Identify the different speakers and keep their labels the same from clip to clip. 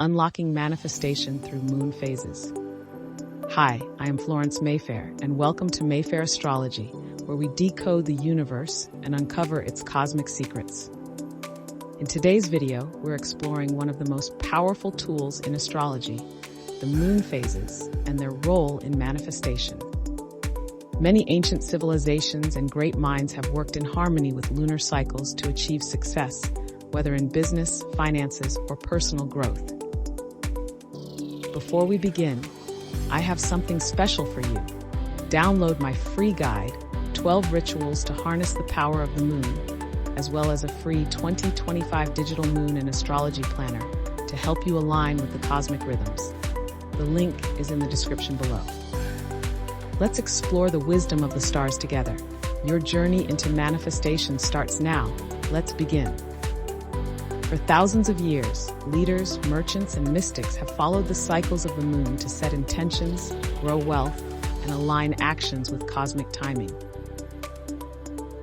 Speaker 1: Unlocking Manifestation Through Moon Phases. Hi, I am Florence Mayfair, and welcome to Mayfair Astrology, where we decode the universe and uncover its cosmic secrets. In today's video, we're exploring one of the most powerful tools in astrology, the moon phases and their role in manifestation. Many ancient civilizations and great minds have worked in harmony with lunar cycles to achieve success, whether in business, finances, or personal growth. Before we begin, I have something special for you. Download my free guide, 12 Rituals to Harness the Power of the Moon, as well as a free 2025 Digital Moon and Astrology Planner to help you align with the cosmic rhythms. The link is in the description below. Let's explore the wisdom of the stars together. Your journey into manifestation starts now. Let's begin. For thousands of years, leaders, merchants, and mystics have followed the cycles of the moon to set intentions, grow wealth, and align actions with cosmic timing.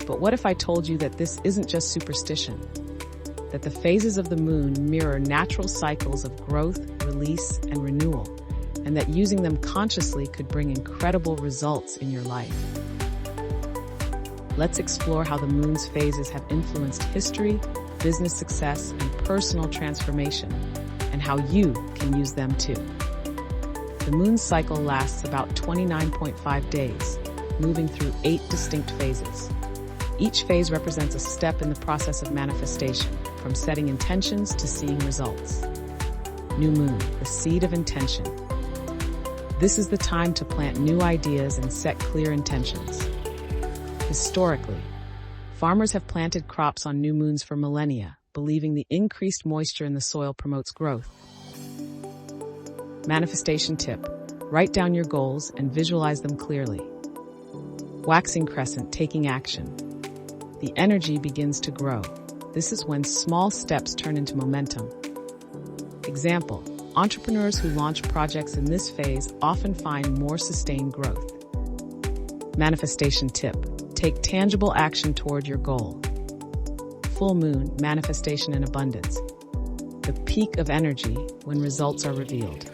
Speaker 1: But what if I told you that this isn't just superstition? That the phases of the moon mirror natural cycles of growth, release, and renewal, and that using them consciously could bring incredible results in your life. Let's explore how the moon's phases have influenced history, business success, and personal transformation, and how you can use them too. The moon's cycle lasts about 29.5 days, moving through 8 distinct phases. Each phase represents a step in the process of manifestation, from setting intentions to seeing results. New moon, the seed of intention. This is the time to plant new ideas and set clear intentions. Historically, farmers have planted crops on new moons for millennia, believing the increased moisture in the soil promotes growth. Manifestation tip: write down your goals and visualize them clearly. Waxing crescent, taking action. The energy begins to grow. This is when small steps turn into momentum. Example: entrepreneurs who launch projects in this phase often find more sustained growth. Manifestation tip: take tangible action toward your goal. Full moon, manifestation and abundance. The peak of energy when results are revealed.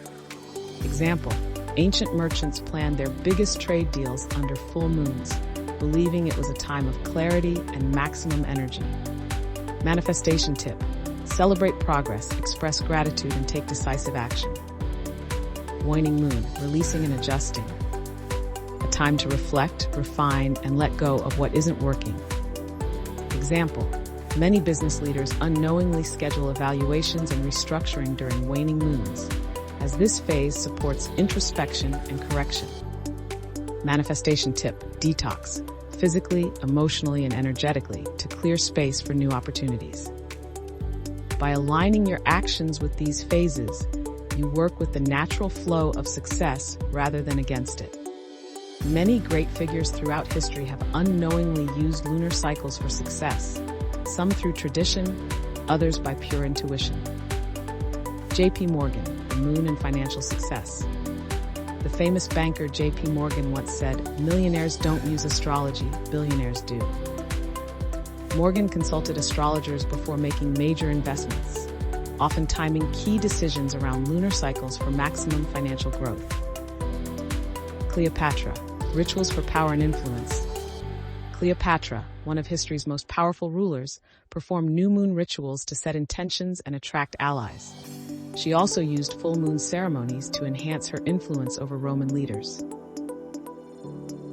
Speaker 1: Example: ancient merchants planned their biggest trade deals under full moons, believing it was a time of clarity and maximum energy. Manifestation tip: celebrate progress, express gratitude, and take decisive action. Waning moon, releasing and adjusting. A time to reflect, refine, and let go of what isn't working. Example: many business leaders unknowingly schedule evaluations and restructuring during waning moons, as this phase supports introspection and correction. Manifestation tip: detox, physically, emotionally, and energetically, to clear space for new opportunities. By aligning your actions with these phases, you work with the natural flow of success rather than against it. Many great figures throughout history have unknowingly used lunar cycles for success, some through tradition, others by pure intuition. J.P. Morgan, the moon and financial success. The famous banker J.P. Morgan once said, "Millionaires don't use astrology, billionaires do." Morgan consulted astrologers before making major investments, often timing key decisions around lunar cycles for maximum financial growth. Cleopatra, rituals for power and influence. Cleopatra, one of history's most powerful rulers, performed new moon rituals to set intentions and attract allies. She also used full moon ceremonies to enhance her influence over Roman leaders.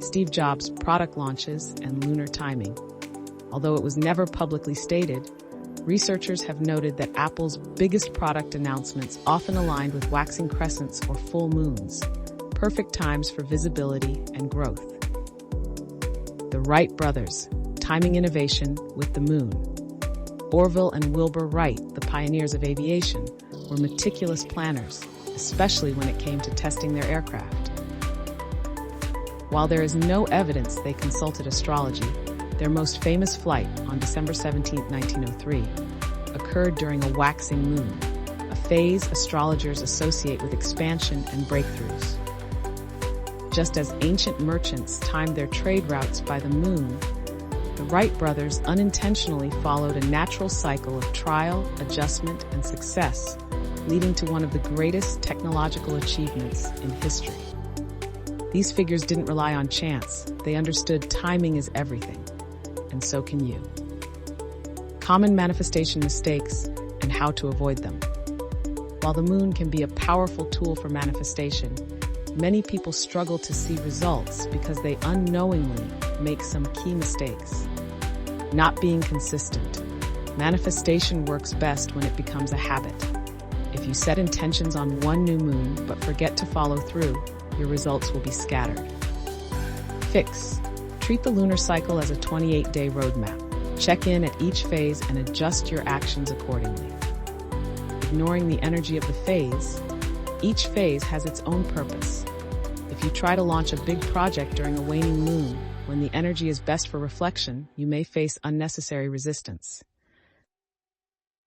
Speaker 1: Steve Jobs' product launches and lunar timing. Although it was never publicly stated, researchers have noted that Apple's biggest product announcements often aligned with waxing crescents or full moons, perfect times for visibility and growth. The Wright brothers, timing innovation with the moon. Orville and Wilbur Wright, the pioneers of aviation, were meticulous planners, especially when it came to testing their aircraft. While there is no evidence they consulted astrology, their most famous flight, on December 17, 1903, occurred during a waxing moon, a phase astrologers associate with expansion and breakthroughs. Just as ancient merchants timed their trade routes by the moon, the Wright brothers unintentionally followed a natural cycle of trial, adjustment, and success, leading to one of the greatest technological achievements in history. These figures didn't rely on chance. They understood timing is everything, and so can you. Common manifestation mistakes and how to avoid them. While the moon can be a powerful tool for manifestation, many people struggle to see results because they unknowingly make some key mistakes. Not being consistent. Manifestation works best when it becomes a habit. If you set intentions on one new moon but forget to follow through, your results will be scattered. Fix. Treat the lunar cycle as a 28-day roadmap. Check in at each phase and adjust your actions accordingly. Ignoring the energy of the phase, each phase has its own purpose. If you try to launch a big project during a waning moon, when the energy is best for reflection, you may face unnecessary resistance.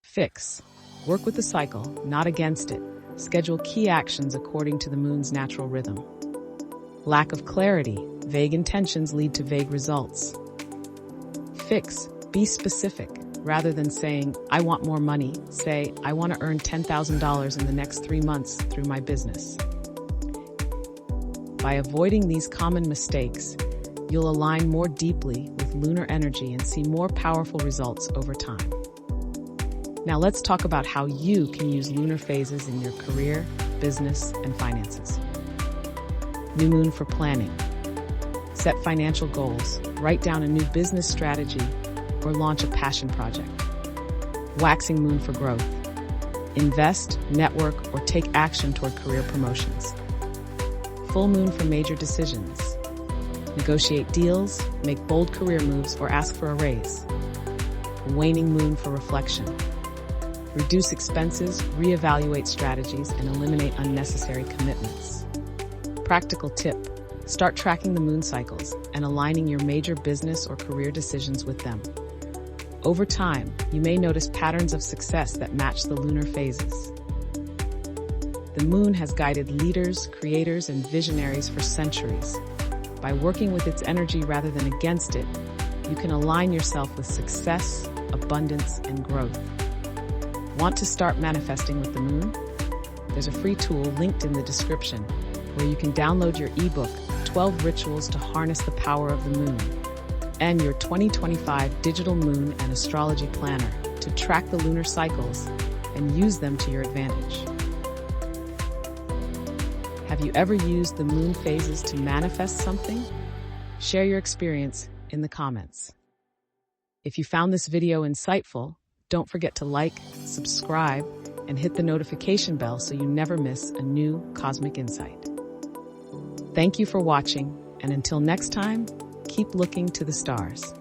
Speaker 1: Fix. Work with the cycle, not against it. Schedule key actions according to the moon's natural rhythm. Lack of clarity. Vague intentions lead to vague results. Fix. Be specific. Rather than saying, I want more money, say, I want to earn $10,000 in the next 3 months through my business. By avoiding these common mistakes, you'll align more deeply with lunar energy and see more powerful results over time. Now let's talk about how you can use lunar phases in your career, business, and finances. New moon for planning. Set financial goals, write down a new business strategy, or launch a passion project. Waxing moon for growth. Invest, network, or take action toward career promotions. Full moon for major decisions. Negotiate deals, make bold career moves, or ask for a raise. Waning moon for reflection. Reduce expenses, reevaluate strategies, and eliminate unnecessary commitments. Practical tip. Start tracking the moon cycles and aligning your major business or career decisions with them. Over time, you may notice patterns of success that match the lunar phases. The moon has guided leaders, creators, and visionaries for centuries. By working with its energy rather than against it, you can align yourself with success, abundance, and growth. Want to start manifesting with the moon? There's a free tool linked in the description where you can download your ebook, 12 Rituals to Harness the Power of the Moon, and your 2025 Digital Moon and Astrology Planner to track the lunar cycles and use them to your advantage. Have you ever used the moon phases to manifest something? Share your experience in the comments. If you found this video insightful, don't forget to like, subscribe, and hit the notification bell so you never miss a new cosmic insight. Thank you for watching, and until next time, keep looking to the stars.